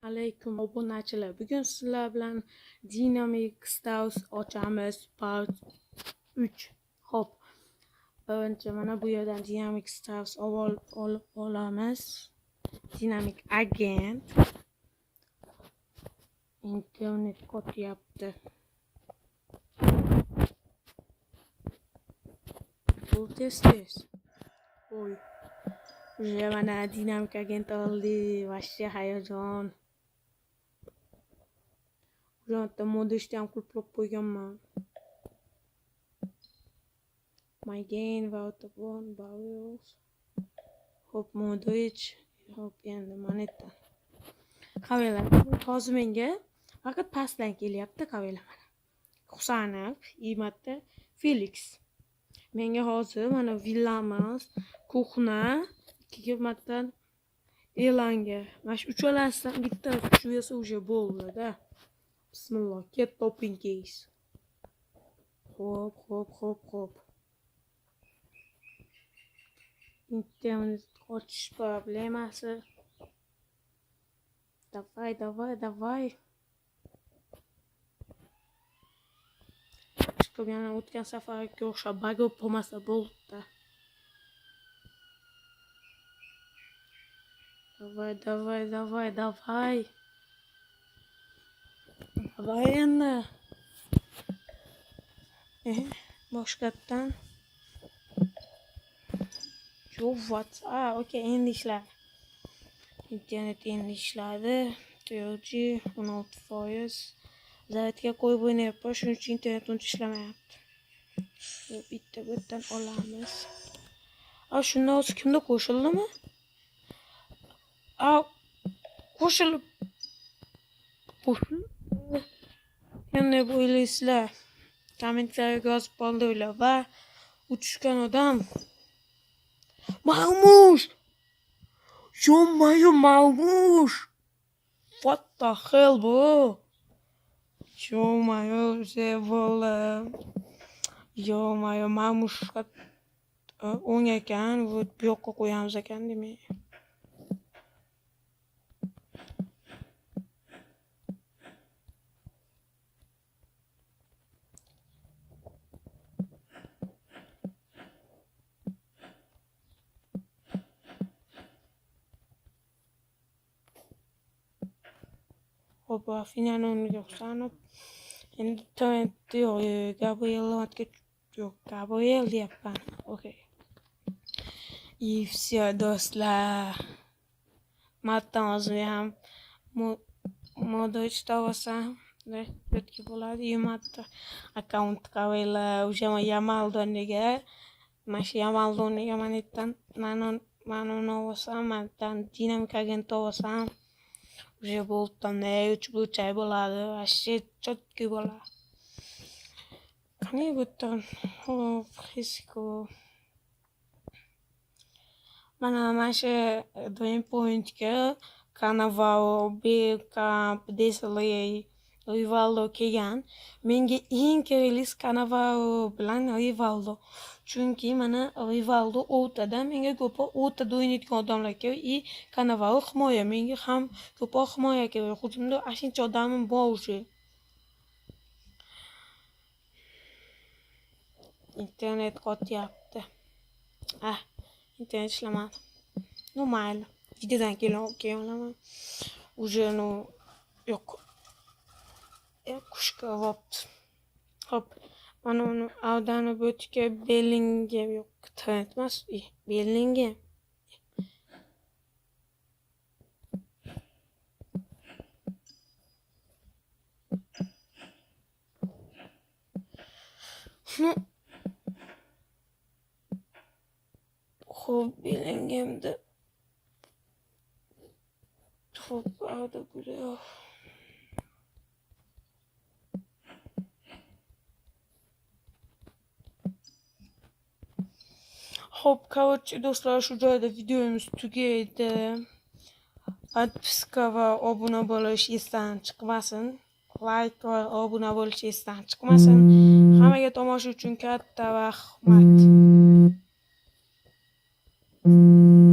Alaykum obunachilar. Bugun sizlar bilan Dynamic Stars ochamiz part 3. Xo'p. Birinchi mana bu yerdan Dynamic Stars olib olamiz. Dynamic Agent. Internet qotyapti. Bu test. Oy. Уже mana Dynamic Agent oldi. Vashcha hayajon. Jonta modishni ham qulplab qo'yganman. My gain va Autobahn Barriers. Hop modich. Hop endi moneta. Qavelar. Hozir menga faqat pastdan kelyapti qavelar mana. Xusanov, Imatda Felix. Menga hozir mana villamiz, kuxna, ikki martadan Elanga. Mana shu uchalasidan bitta tushirsa уже bo'ldi-da. Bismillah, ket topping case. Hop. Internet ochish problemasi. Давай. Chiqib yana o'tgan safarga o'xshab bug bo'lmasa bo'ldi. Давай. Давай endi. Boshqatdan. Jovat. Okey, endi ishladi. Internet endi ishladi. 4G 16%. Zaryadga qo'yib o'ynayapman, shuning uchun internet uncha ishlamayapti. Bitta bittadan olamiz. Shundan o'zi kimda qo'shildimi? Qo'shilib. Endi o'ylaysizlar. Kommentlarga yozib qoldiringlar va uchishgan odam. Marmush! Marmush! What the hell bro? Yo-mayo, zevola. Yo-mayo, Marmush o'ng ekan, bu yoqqa qo'yamiz ekan demak. Hop, final o'yiniga Xusanov. Endi Trentni Gabriel deyapman. Okey. И все, do'stlar. Matdan hozir ham modich tavasam. Yo'tki bo'ladi. Matda akkaunt qavaylar. O'sha Yamaldoniga. Mana shu Yamaldoniga manetdan mana olsam, mandan Dynamic Agent olsam. Уже bo'ldi. 3 burchak bo'ladi. Vashcha chotki bo'ladi. Qani bu yerdan hop hisko. Mana shu doim pointga Cannavaro, Bergkamp, Desailly, Rivaldo kelgan. Menga eng keraklisi Cannavaro bilan Rivaldo. Chunki mana Rivaldo o'rtada, menga ko'proq o'rtada o'ynaydigan odamlar kerak. Cannavaro himoya, menga ham ko'proq himoya kerak. Hujumda ashincha odamim bor o'sha. Internet qotyapti. Internet ishlamadi. No mayli. Videodan keyin olaman. Уже yo'q. Kushka vopti. Hop. Mana uni Aldana Botika Bellingham yo'q. Trent emas, Bellingham. Xo'p, Bellinghamda. Xo'p, ada buraya. Xo'p, korotchi do'stlar, shu joyda videomiz tugaydi. Podpiska va obuna bo'lish esdan chiqmasin. Like va obuna bo'lish esdan chiqmasin. Hammaga tomosha uchun katta rahmat.